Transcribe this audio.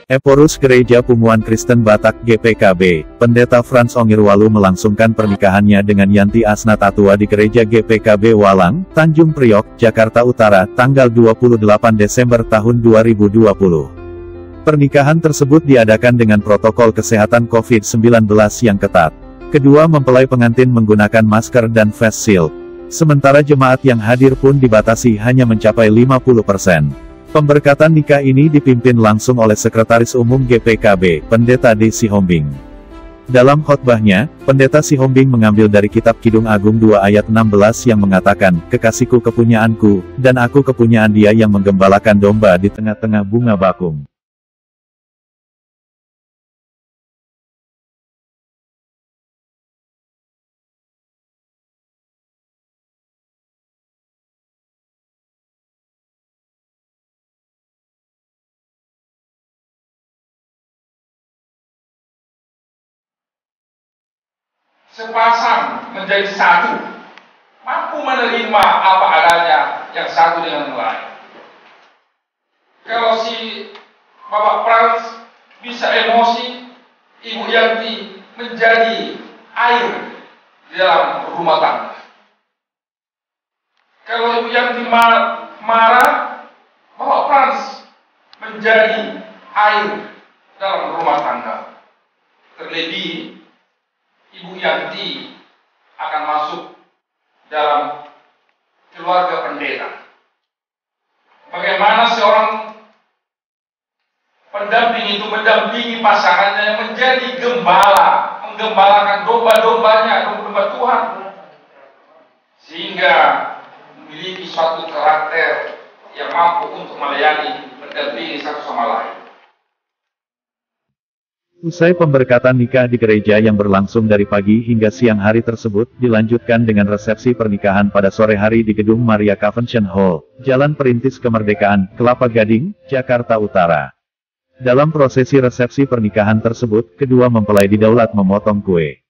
Eporus Gereja Pumuan Kristen Batak GPKB, Pendeta Frans Ongirwalu melangsungkan pernikahannya dengan Yanti Asnatatua di Gereja GPKB Walang, Tanjung Priok, Jakarta Utara, tanggal 28 Desember tahun 2020. Pernikahan tersebut diadakan dengan protokol kesehatan COVID-19 yang ketat. Kedua mempelai pengantin menggunakan masker dan face shield. Sementara jemaat yang hadir pun dibatasi hanya mencapai 50%. Pemberkatan nikah ini dipimpin langsung oleh Sekretaris Umum GPKB, Pendeta D. Sihombing. Dalam khotbahnya, Pendeta Sihombing mengambil dari Kitab Kidung Agung 2 ayat 16 yang mengatakan, "Kekasihku kepunyaanku, dan aku kepunyaan Dia yang menggembalakan domba di tengah-tengah bunga bakung." Sepasang menjadi satu, mampu menerima apa adanya yang satu dengan yang lain. Kalau si Bapak Frans bisa emosi, Ibu Yanti menjadi air di dalam rumah tangga. Kalau Ibu Yanti marah, Bapak Frans menjadi air dalam rumah tangga. Terlebih Ibu Yanti akan masuk dalam keluarga pendeta. Bagaimana seorang pendamping itu mendampingi pasangannya yang menjadi gembala, menggembalakan domba-dombanya, domba-domba Tuhan, sehingga memiliki suatu karakter yang mampu untuk melayani, mendampingi satu sama lain. Usai pemberkatan nikah di gereja yang berlangsung dari pagi hingga siang hari tersebut, dilanjutkan dengan resepsi pernikahan pada sore hari di Gedung Maria Convention Hall, Jalan Perintis Kemerdekaan, Kelapa Gading, Jakarta Utara. Dalam prosesi resepsi pernikahan tersebut, kedua mempelai didaulat memotong kue.